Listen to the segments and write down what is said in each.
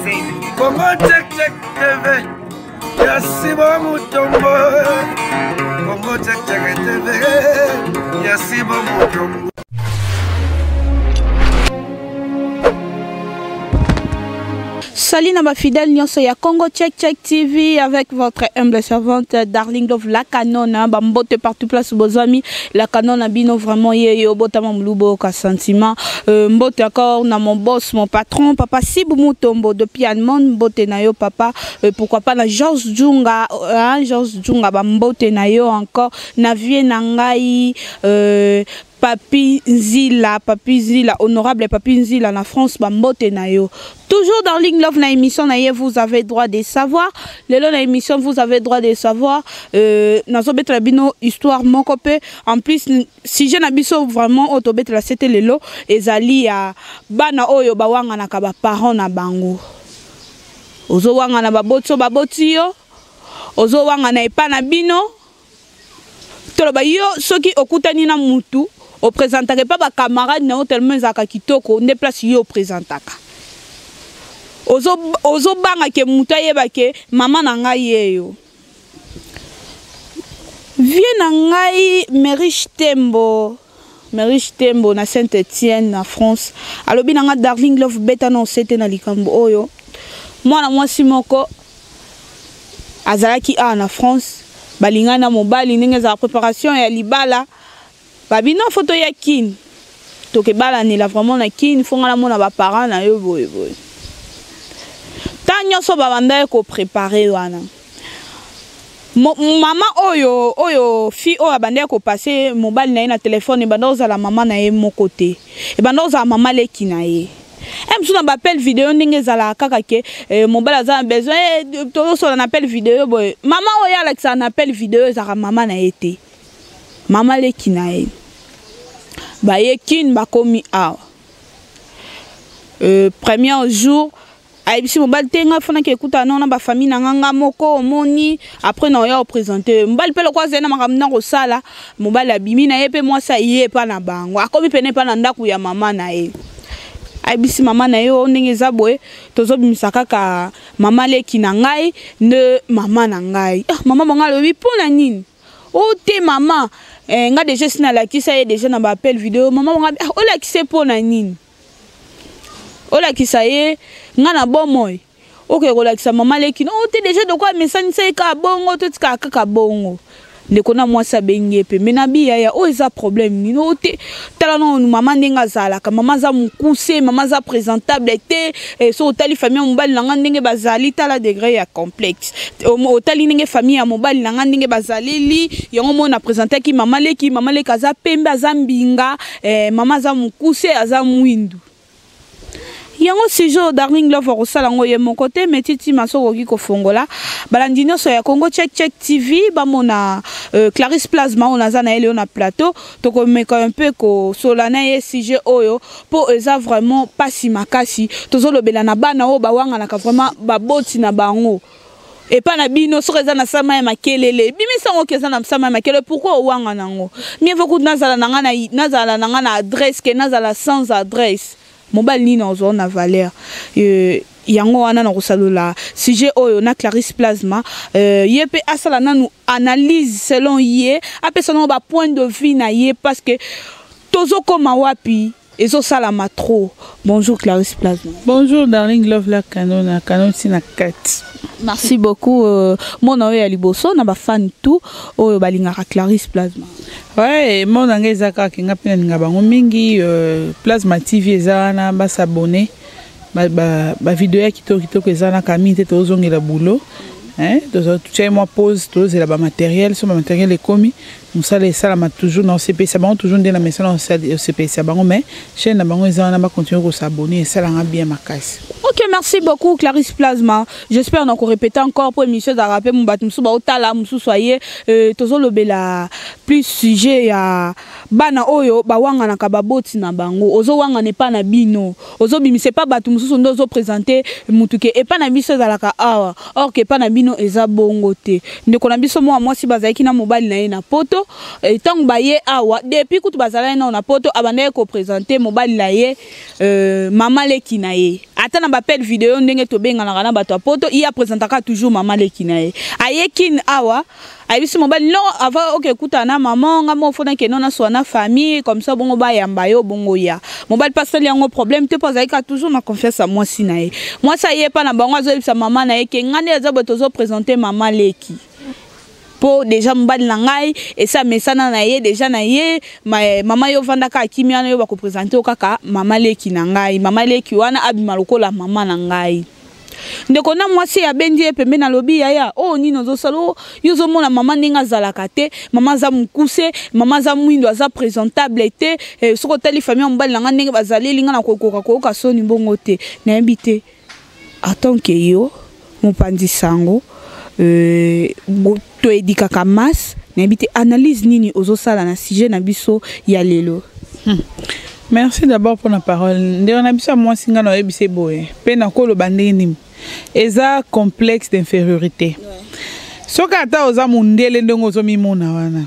Congo Check Check TV, Yasibo Mutombo. Congo Check Check TV, Yasibo Mutombo. Salut ma fidèle nyonso ya Congo Check Check TV avec votre humble servante Darling Love la canona bambote partout place bozami la canona bino vraiment ye botama mlubo ka sentiment mbote encore na mon boss mon patron papa Sibu Mutombo depuis Allemagne mbote na yo papa pourquoi pas na George Junga bambote na yo encore na vie na ngai Papi Nzila, honorable Papi Nzila na France, bambote na yo. Toujours dans Darling Love na émission na ye, vous avez droit de savoir. Lelo na émission, vous avez droit de savoir. Nazo betra bino histoire mon copé. En plus, si je n'abisso vraiment autobet la c'était lelo ezali ya bana oyo bawanga na kaba parents na bango. Ozo wanga na baboti yo. Ozo wanga na epa na bino. Toloba yo soki okutani na mutu. Au présentaka pas ba camarade na tellement zaka kitoko ne place yo présentaka ozo banga ke muta yeba ke mama na ngai yeyo vie na ngai Meriche Tembo na Saint-Étienne na France alobi na nga Darling Love beta non c'était na likambo oyo mwana mwasi moko azalaki na France balingana mobali ndenge za préparation ya libala babino photo ya kin toke bala ni la vraiment na kin fonga la mona ba parents na yo boy tanyo so babanda ko préparer wana mama oyo fi o abanda ko passer mobile na na téléphone e banda za la maman na ye mon côté e banda za maman le kinaye même si on appelle vidéo ndenge za la kaka ke mobile za besoin to so on appelle vidéo boy maman oya la ça on appelle vidéo za maman na été Maman le kinae ba ye kin ba komi awa premier jour aibisi mobali tenga fona ke kuta na ba famille na nganga moko omoni après na ya présenter mobali pe lokwa zena makamna ko sala mobali abimi na ye pe moi ça ye pa na bango akomi pene pa na ndaku ya mama na ye aibisi mama na yo ndenge za boye tozo bimisa kaka mama le kinangai ne mama na ngai mama bonga lobi pona nini o te mama nga déjà sina la kisa ye déjà na ba appel vidéo maman nga o la kisa pona nini o la kisa ye nga na bomoy OK ko la kisa maman le kino o te déjà de quoi message sai ka bongo to tika kaka bongo ndeko na mwasa benge pe menabi ya o eza problème ni o te tala no maman ndenga zala ka maman za mukuse maman za présentable te so tali famille mobali nanga ndenge bazali tala degré ya complexe o tali ndenge famille ya mobali nanga ndenge bazali li yango mona présenter ki maman le kaza pembe aza mbinga maman za mukuse aza mwindu yango sijo Darling Love rosala ngo ye mon côté metiti masoko ki ko fongola balandino so ya Congo Check Check TV bamona Clarisse Plasma on aza na ele on a plateau to ko meka un peu ko solana ye sijo oyo po eza vraiment pas si makasi tozo lobela na bana o bawanga na ka vraiment baboti na bango et pas na bino so eza na sama ya makelele bimi sango keza na sama ya makelele pourquoi wanga nango mieux vaut nazala nanga na adresse que nazala sans adresse mobile ni na zo na valeur yango wana na kosalula sujet oyo na Clarisse Plasma yepe asala nanu analyse selon ye apesana ba point de vue na ye parce que tozo koma wapi ezo sala ma trop. Bonjour Clarisse Plasma. Bonjour Darling Love la canon tina 4. Merci beaucoup mon nom est liboso na ba fan tout oyo balingaka Clarisse Plasma. Ouais, mon anglais zaka kinga pena ninga bango mingi Plasma TV ezana ba s'abonner ba vidéo ya kitoko ezana kamite tozongela boulot hein tu moi pause toze la ba matériel sur matériel est commis nous ça les salama toujours dans CP ça bango toujours dans la maison dans CP ça bango mais chaîne bango ezana ba continuer ko s'abonner ça la bien makasi. OK, merci beaucoup Clarisse Plasma. J'espère qu'on répéter encore pour émission de rappeler mon bat musu ba otala musu soyez tozo lobela plus sujet ya bana oyo ba wanga na kababoti na bango ozo wanga ne pas na bino ozo bimise pas batu musu ndozo présenter mutuke et pas na biso zalaka awa or que pas na bino eza bongo te ndeko na biso moi si bazaki na mobile na ye na poto tant ba ye awa depuis kutu bazala na poto abanda ko présenter mobile na ye mama leki na ye ata na appel vidéo ndenge to benga na bato a poto il a présentaka toujours maman leki na ye ayekin awa ayebisi mobali non avant ok kutana maman nga mo fona ke non na so na famille comme ça bongo ba yamba yo bongo ya mobali passer yango problème te pose ayika toujours na confiance à moi si na ye moi ça yé pas na bango azobisa maman na ye ke ngane azobo tozo présenter maman leki po déjà mobali na ngai et ça mesana na ye déjà na ye maman yo vanda ka kimia na yo ba ko présenter okaka maman leki na ngai maman leki wana abima lokola maman na ngai ndeko na mwasi ya bendi pembe na lobi ya oh nino zo salo yo zo mona maman ninga zalaka te maman za mukuse maman za mwindo za présentable te soko tali famille mobali na ndenge bazali linga na kokoka soni bongo te na yebite attends que yo mopandi sango to edikaka mas na yebite analyse nini ozosala na sujet na biso ya lelo. Merci d'abord pour la parole. Ndeko na biso moi singa na yebise boye pe na ko lo bandeni eza complexe d'infériorité. Soka ata oza mundele ndongo zo mimona wana.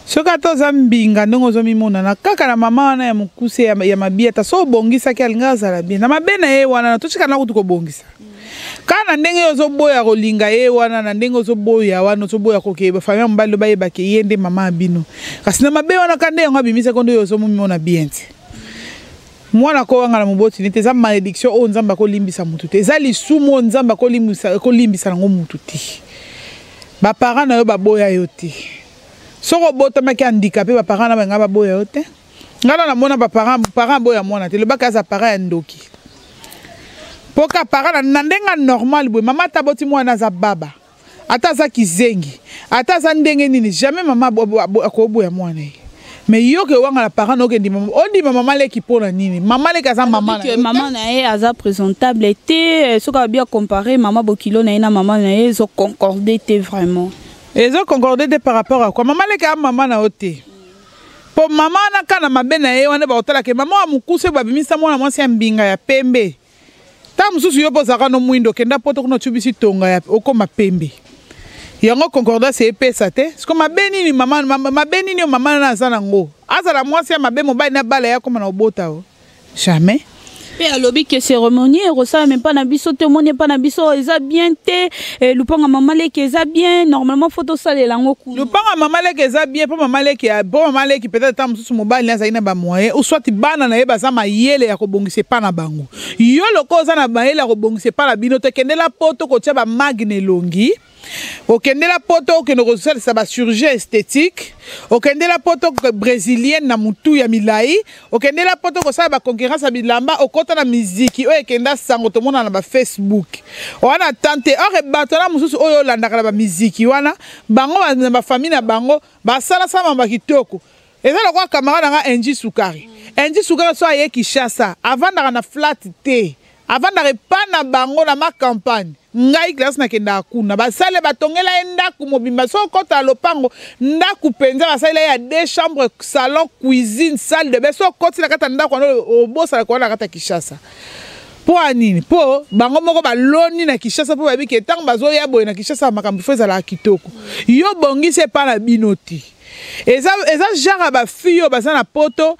Soka ata oza mbinga ndongo zo mimona na kaka na mama wana ya mukuse ya mabia ta so bongisa ki alinga za bien. Na mabena ye wana na tochika na kutuko bongisa. Kana ndenge ozo boya kolinga ye wana na ndenge ozo boya wana ozo boya kokeba famille mbalo ba yeba ke yende mama abino. Kasi na mabe wana kande ngo abimisa kondo yozo mumona bien. Mwana ko wanga na muboti nite za malédiction o nzamba ko limbisa mutu te za lisumu nzamba ko limbisa ngo mutu te ba parents na yo ba boya yo te soko bota maki handicapé ba parents na ba ngaba boya yo te ngala na mona ba parents boya mwana te le baka za parents ndoki poka parents na ndenga normal boy mama taboti mwana za baba ata za kizengi ata za ndenge nini jamais mama ko boya mwana ye. Mais yo ke wanga la parent no ke ndi mama on dit maman leki pona nini maman leki za maman na maman na ye aza présentable te so ka bien comparer maman bokilo na ye na maman na ye zo concorder te vraiment et zo concorder te par rapport à quoi maman leki a maman na ote po maman na kana mabe na ye wana ba otala ke maman amukuse ba bimisa mwana mwasi mbinga ya pembe ta mususu yo pozaka no mwindo kenda poto kuno tubisi tonga ya okoma pembe yango concordance epesa te siko mabeni ni maman mabeni ni maman na zana ngo azala mwasi ya mabe mobali na bala ya koma na obota o jamais pe alobi que cérémonie rosa même pas na biso te moni pas na biso eza bien te lupanga maman leki eza bien normalement photo sale lango ku lupanga maman leki eza bien po maman leki peut-être tam susu mobali na zaina ba moyen ou soit bana na ye baza mayele ya kobongisa pa na bango yo lokoza na mayele ya kobongisa pa la bino te kendela poto ko tia ba magne longi okendela poto okende kosalisa ba chirurgie esthétique okendela poto brésilienne na mutu ya milai okendela poto kosala ba concurrence ya bilamba okota na miziki oyo ekenda sango tomona na ba Facebook wana tante ore batona mususu oyo landaka na ba miziki wana bango na ba famille na bango basala sama ba kitoko eza lokwa camarade nga Enji Sukari so aye Kinshasa avandaka na flat te avandaka pa na bango na ma campagne ngai classe na kenda kuna basale batongela ndaku mobimba so kota lopango ndaku penza basale ya 2 chambres salon cuisine salle de bain so koti na kata ndaku obosa ko na kata Kinshasa po anini po bango moko baloni na Kinshasa po babi ke tango bazo ya boye na Kinshasa makambo feza la kitoko yo bongise pa na binoti eza genre ba fille baza na poto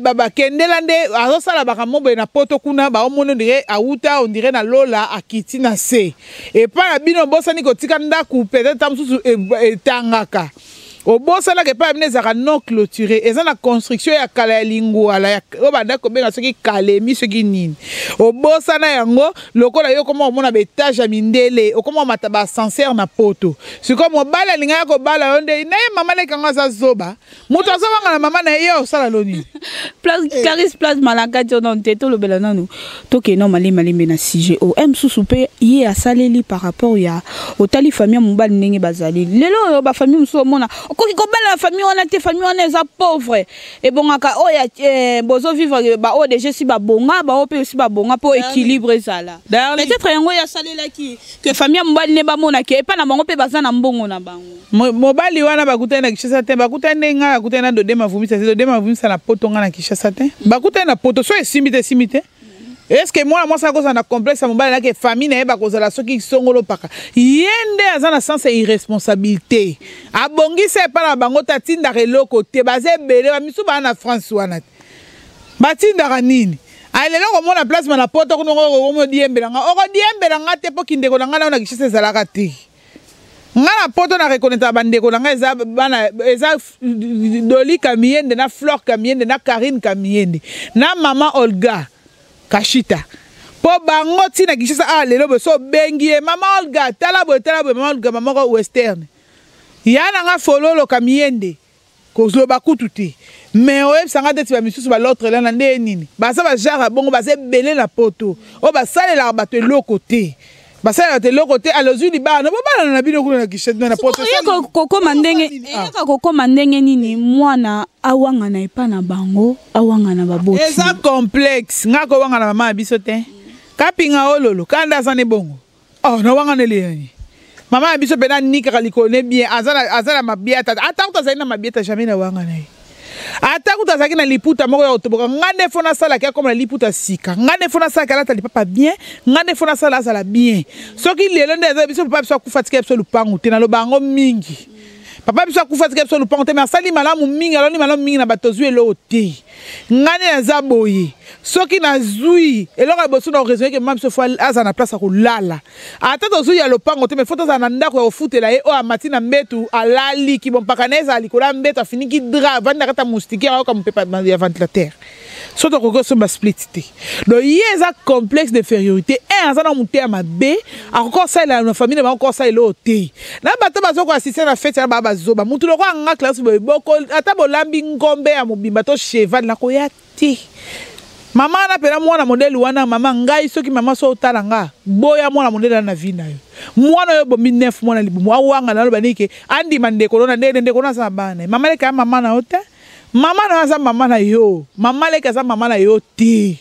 baba kendela nde azosala bakamobo na poto kuna ba omono ndire auta on dirait na lola akiti na se et pa na bino bosani kotika ndaku peut-être tamsusu etangaka obosala ke pa mnezaka non clôturé eza na construction ya kala ya lingwala ya obanda ko benga soki kalemi soki nini obosana yango lokola yo koma omona ba étage ya mindele okoma mata ba ascenseur na poto siko mobala linga ko bala onde na ye mama leka ngaza zoba muto azobanga na mama na ye osala loni place Caris place malaka jono teto lo bela nanu toke no mali na sujet o m susupe ye asaleli par rapport ya otali famille mobali ndenge bazali lelo ba famille muso mona koki kobala famille wana te famille wana eza pauvre et bongaka oya bozo vivre ba o déjà si ba bonga ba o pe aussi ba bonga pour équilibre zala peut-être yango ya salela ki que famille mobali ne ba mona ke pa na bango pe baza na mbongo na bango mobali wana bakutana na Kinshasa te bakutana nga bakutana do dema vumisa na poto nga na Kinshasa te bakutana na poto so simite est-ce que moi ça cause na complexe mobali na ke famille na yeba kozala soki songolo paka yende aza na sens irresponsabilité abongisa pa na bango tatinda reloko te baze bele ba misu ba na France wana batinda nini alelo komona place na poto kuno ko diembelanga oko diembelanga te po kindeko na ngana na kishise ezalaka te ngana poto na reconnaître bandeko na eza bana eza Doli Kamiende na Flore Kamiende na Karine Kamiende na mama Olga Kashita po bango tina kishisa lelo bo so bengie mama Olga tala bo mama Olga mama ko western yana nga fololo Kamiende kozlo bakutu te mais oye sanga te ba misusu ba l'autre là na nini basa ba jara bongo basa belé la poto o basale la bato eloko te basale la eloko te alozu li bana bo bana na bino kuna kishete na poto koko mandenge koko mandenge nini mwana awanga na epa na bango awanga na baboti eza complexe nga ko wanga na mama biso te kapinga ololo kanda sana bongo na wanga ne le mama biso pena nika kalikone bien azala mabiata ata utazana mabiata jamais na wanga na ata kutazaki na liputa moko ya otoboka ngane fona sala kia comme na liputa sika ngane fona sala kala tali papa bien ngane fona sala sala bien soki lelo ndeza biso papa biso kufatika biso lupangu te na lobango mingi papa biso kufatika biso lupangu te mais asali malamu mingi aloni malamu mingi na batozu elo te ngane na zaboye soki na zui eloko boso na raison que mama biso fa aza na place ko lala ata tozu ya lopango te mais foto za na ndako ya ofutela ye o amati na mbetu alali ki bon pakaneza alikola mbetu afiniki dra vanda kata moustiquaire au comme pepa ya ventilateur soto ko so ba split te donc yeza complexe d'infériorité aza na muté ya mabe akoko sala na famille ba akoko sala lo te na bato bazo ko assister na fête ya baba zoba mutu loko nga classe bo boko ata bolambi ngombe ya mobimba to cheval na ko ya te mama na pela mwana modèle wana mama ngai soki mama so tala nga boya mwana modèle na vie na yo mwana yo bombi 9 mwana libumu awanga na lobanike andi mande korona ndende kona sa bana mama leka mama na ota mama na za mama na yo mama leka za mama na yo ti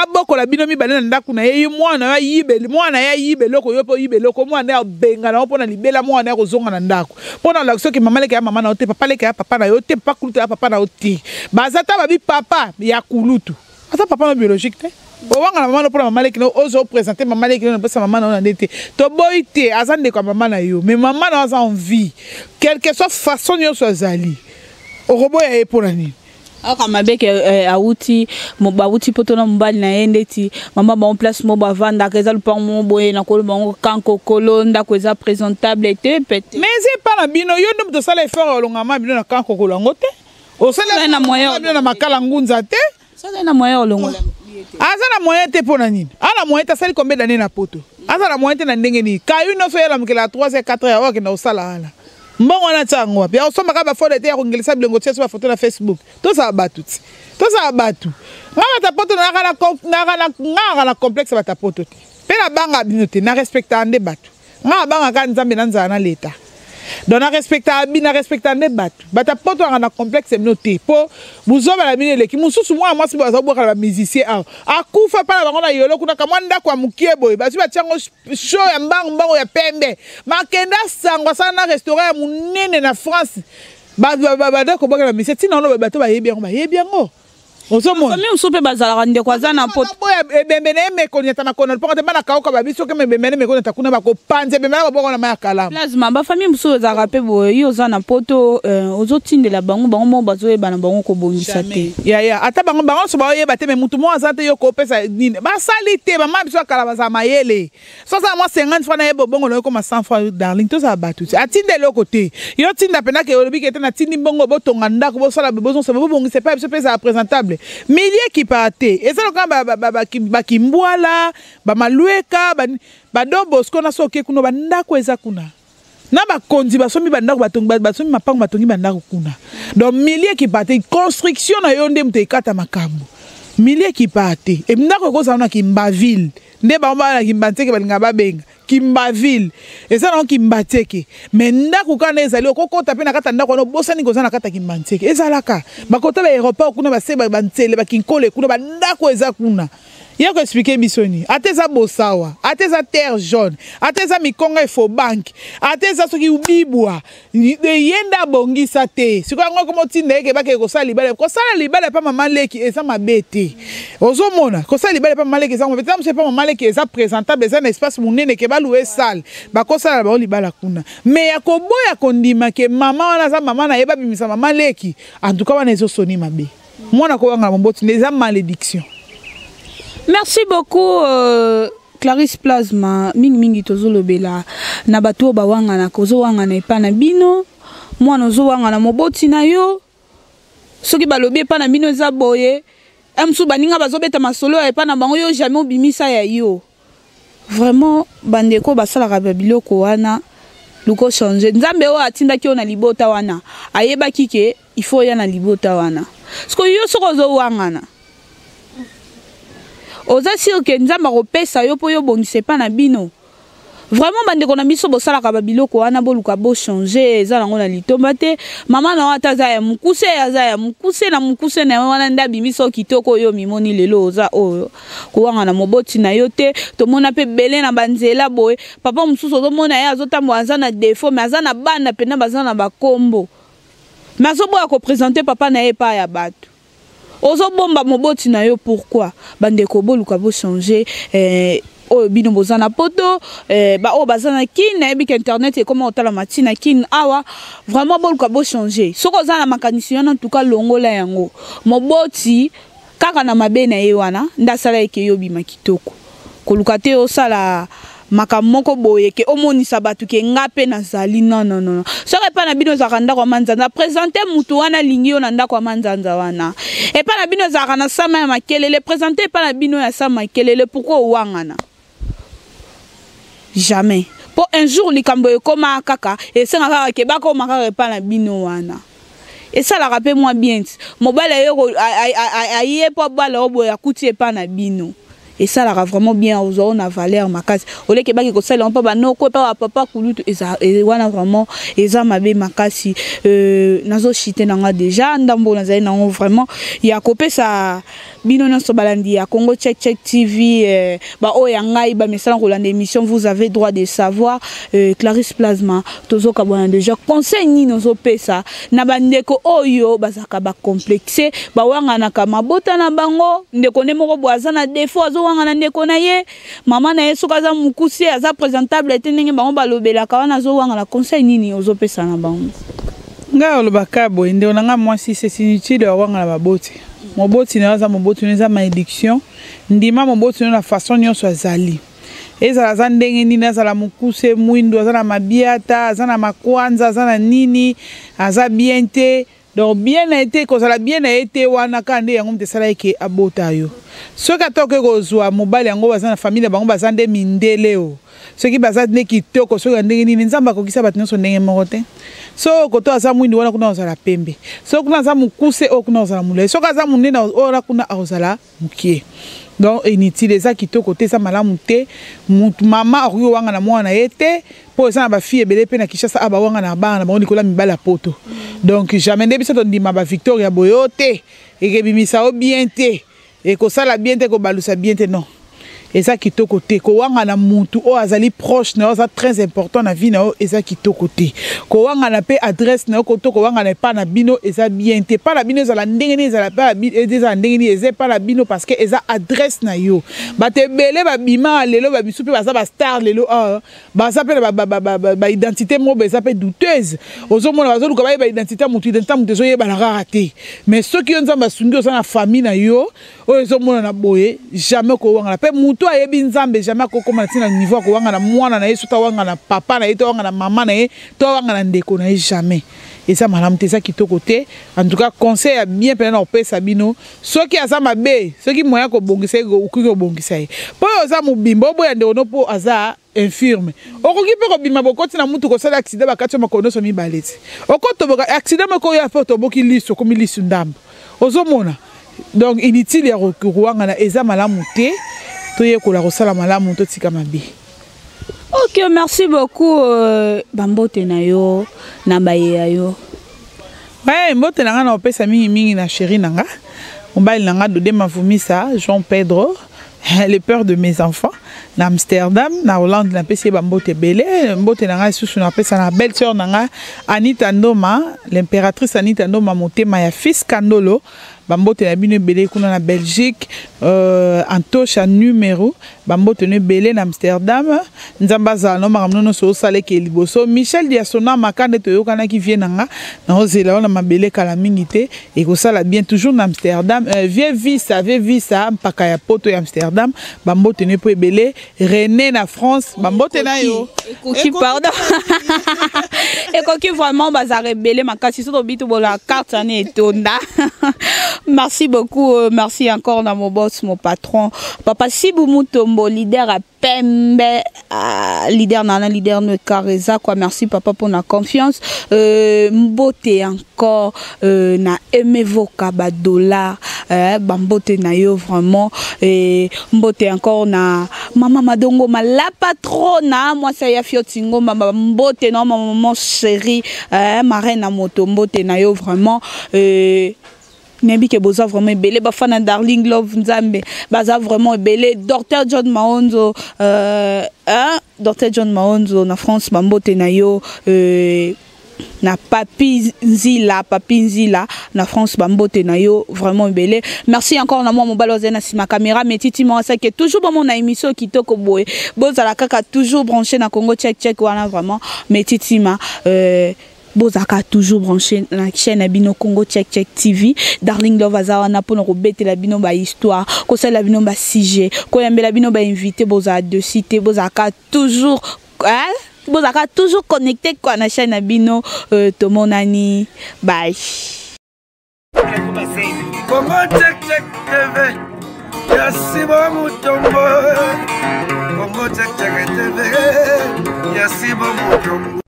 aboko la bino mi banana ndaku na ye mwana ya yibe loko yo po yibe loko mwana ya benga na opona libela mwana ya kozonga na ndaku pona la soki mama leka ya mama na ote papa leka ya papa na yo te papa kulutu ya papa na oti bazata babi papa ya kulutu ata papa no biologique te owanga na mama no pona mama leka no ozo présenter mama leka no pesa mama na ndete to boite azande kwa mama na yo mais mama na za envie quelque soit façon yo so zali orobo ya epona nini aka mabeke auti mobauti potona mbali na endeti mama ba en place mo bavanda keza lupango mo boye na kolo bango kanko kolonda kweza présentable te pete mais c'est pas na bino yo ndo to sala effort longa ma bino na kanko kolongo te o sala na moyen bino na makala ngunza te sala na moyen longo aza na moyen te pona nini ala moyen ta sali combien d'années na poto aza na moyen te na ndenge ni kayu no so yela mukela 3 et 4 ya wake na osala ala mbongo na tsango wapi osoma ka ba foto te ya kongelisa bilengo tse so ba photo na Facebook to sa batu ngaba ta poto na complexe ba ta poto te pe na banga bino te na respecta ande batu ngaba banga ka nzambe na nzana na leta donc na respecta ande batu ba ta poto na complexe bino te po buzoba la bino leki mususu mwa mwasi ba boka ba musicien akufa pa bango na yolo kuna kamwa ndako ya mukie boy basi ba tiango show ya mbango ya pembe makenda sangwa sana na restaurant ya munene na France ba ko boka la musicien tina no ba to ba yebi yango osomona famille usupe bazala ndeko kwa zana poto ebembene mekonyata makona poko te bana kaoka babiso ke ebembene mekonyata kuna bako panze bembene ba boko na maya kala plasma ba famille musupe za rapé boye yo zana poto ozotindela bango mo bazo yeba na bango ko bongisa te ya ata bango so ba yeba te me mutu mo azate yo ko pesa nini ba salite ba mabiso kala ba za mayele so ça moi 50 francs na yebo bongo no ko ma 100 francs darling to ça batu atinde lo côté yo tinda pena ke olobi ke tena tindi bongo botonga ndako bo sala besoin ça bo bongisa pas biso pesa présentable milliers qui partent et ça ba kimbwala ba malueka ba dobosco na soke kuno ba ndako eza kuna na ba konzi ba somi ba ndako ba somi mapango batongi ba ndako kuna donc milliers qui partent construction na yo nde mtekata makambo milliers qui partent et ndako ko za na Kimbaville nde ba na Kimbanteke balinga babenga Kimbaville et ça non Kimbateke mais ndako kana ezali okokota pe na kata ndako no bosani koza na kata Kimbanteke ezalaka bakota ba aéroport kuna ba seba ba ntele ba kinkole kuna ba ndako eza kuna ya ko expliquer misoni ateza bosawa ateza terre jaune ateza mikonga ifo bank ateza soki ubibwa yenda bongisa te siko ngo ko motindeke bake ko sala libala pa mama leki eza mabete ozomona ko sala libala pa mama leki eza mabete amse pa mama leki eza présentable eza na espace munene ke ba louer salle ba ko sala ba libala kuna mais ya ko boya kondima ke mama wana za mama na yeba bimisa mama leki en tout cas wana ezo soni mabe mwana ko wanga mboti eza malédiction Merci beaucoup Clarisse Plasma mingi tozolobela na bato bawangana kozowangana epa na bino mwana ozowangana moboti na yo soki balobi epa na bino eza boye amsu baninga bazobeta masolo epa na bango yo jamais obimisa ya yo vraiment bandeko basalaka biloko wana luko changer nzambe o atindaki yo na libota wana ayebaki ke il faut ya na libota wana siko yo soko ozowangana oza sûr que nzamba kopesa yo po yo bongise pa na bino vraiment bandeko na biso bosalaka babiloko wana boluka bo changer eza nango na litomba te mama na ata za ya mukuse na mukuse na wana ndabi miso kitoko yo mimoni lelo oza oyo kuwanga na moboti na yo te tomona pe bele na banzela boye papa mususu ozomona ye azotambo aza na défaut mais aza na bana pena baza na bakombo mais azoboya ko présenter papa na ye pa ya bato ozo bomba moboti na yo pourquoi bandeko boluka bo changer oyo bino bozana poto ba o bazana kin na ebika internet et comment otala matina kin awa vraiment boluka bo changer soko zana makanisi en tout cas longola yango moboti kaka na mabe na ye wana ndasala eke yo bima kitoko koluka te osala makamoko boye ke omonisa batu ke ngape nazali non soki epa na bino ezalaka ndako ya manzanza présente mutu wana lingi yo na ndako ya manzanza wana epa na bino ezalaka na sama ya makelele présente epa na bino ya sama makelele pourquoi owangana jamais po un jour likambo ekoma kaka esenga kaka ke bakoma kaka epa na bino wana esalaka mpe mwa bien mobala yo aye po bala oboye akuti epa na bino et ça la vraiment bien aux on a valeur makasi ole ke baki ko sala on pa banoko pa papa kulutu et wana vraiment eza mabe makasi nazo chite nanga déjà ndambo nazali nango vraiment ya kopesa bino nyonso balandi ya Congo Check TV ba o ya ngai ba mesala ko landa émission vous avez droit de savoir Clarisse Plasma tozo ka bona déjà conseil ni nozo pesa na bandeko oyo bazaka ba complexé ba wanga na kama bota na bango ndeko ne moko boaza na défaut wangana ndeko na ye mama na yesu kaza mukusi aza présentable etenenge bango balobela ka wana zo wangana conseil nini ozopesa na bango nga olobaka boye nde onanga mwasi c'est inutile de wangana baboti moboti na za moboti neza malédiction ndima moboti na façon nyonso azali ezala za ndenge nini azala mukuse mwindo azala mabiata azana makwanza azana nini aza bien te donc bien a été kozala bien a été wana kande yango mtesala eke abota yo soki atoke kozwa mobali yango baza na famille bango baza nde mindele o soki baza nde kitoko soki ndenge nini nzamba kokisa bato nyonso ndenge moko te so koto aza mwindi wana kuna ozala pembe so kuna aza mukuse o kuna ozala mulai soki aza munene ora kuna ozala mukie donc inutile eza kitoko te eza malamu te mama akoki wanga na mwana ye te po eza na bafille ebele mpe na Kinshasa abawanga na bana na bango likola mibala poto donc jamais nde biso tondima bavictoria boyo te ekebimisa o bien te ekosala bien te kobalusa bien te non eza kitoko te kowanga na mutu o azali proche na oza très important na vie na o eza kitoko te kowanga na pe adresse na ko to kowanga na pa na bino eza bien te pa na bino ezala ndenge ni ezala pa eza ndenge ni eza pa na bino parce que eza adresse na yo batebele babima lelo babisu pe baza ba star lelo baza pe ba identité mo baza pe douteuse ozomona bazoluka ba identité mutu zo yeba na raté mais ceux qui ont nzamba sungi oza na famille na yo o ozomona na boye jamais kowanga na pe to ayebi nzambe jamais kokoma na tina niveau ko wanga na mwana na yesu to wanga na papa na ye to wanga na mama na ye to wanga na ndeko na ye jamais et ça malamu te ça kitoko te en tout cas conseil a bien pena opesa bino soki aza mabe soki moya ko bongisa ko bongisa ye po oza mubimbo boya nde ono po aza infirme okoki pe ko bima bokoti na mutu ko sala accident bakati makono so mibaleti okoto boka accident mako ya foto boki liso komi lisu ndambo ozomona donc inutile ya kuwanga na eza malamu te toye kola kosala malamu to tika mabe. Ok, merci beaucoup bambote na yo na baye yo. Ouais, mbote na nga na opesa mingi na chéri nanga. Mobali nanga Dodé Mavumisa, Jean Pedro, le père de mes enfants, na Amsterdam, na Hollande na pesi bambote belé, mbote na nga susu na pesa na belle sœur nanga Anita Ndoma, l'impératrice Anita Ndoma motema ya fils Kandolo. bambote na bino ebele kuna na Belgique Antoche à numéro bambote ne belé na Amsterdam nzamba za no makamno no so sale ke liboso Michel Diasona makande to yokana ki vient nanga na ozela na mabele kala mingité et ko sala bien toujours na Amsterdam vie visa mpaka ya poto ya Amsterdam bambote ne po ebele René na France bambote na yo Ekoki pardon Ekoki vraiment bazare belé makasi so bitu bola carte ane etonda. Merci beaucoup, merci encore dans mon boss, mon patron, Papa Siboumou Tombo, leader à Pembe, leader Nana, leader de Kareza, quoi. Merci papa pour la confiance. Mbote encore, na Emevoka Badola, Bambote na yo vraiment, Mbote encore na Maman Madongo, la patrona, moi ça y a fiotingo, Mbote non, maman chérie, ma reine à moto, Mbote na yo vraiment, Nebi ke boza vraiment belé bafana Darling Love Nzambe baza vraiment belé Dr John Maonzo Dr John Maonzo na France bambote na yo na Papi Nzila na France bambote na yo vraiment belé. Merci encore na moi mon baloze na sima caméra mais titi moi ça que toujours bon mon émission kitoko boy boza la kaka toujours branché na Congo check wana vraiment mais titi ma Bozaka toujours branché dans la chaîne Abino Congo Check TV. Darling Love Azawana pour nous rebêter la bino ba histoire. Ko ça la bino ba sujet. Ko yambe la bino ba invité boza de cité. Bozaka toujours Bozaka toujours connecté quoi na chaîne Abino Tomonani. Bye. Congo Check TV. Yasi bomu tombo. Congo Check TV. Yasi bomu tombo.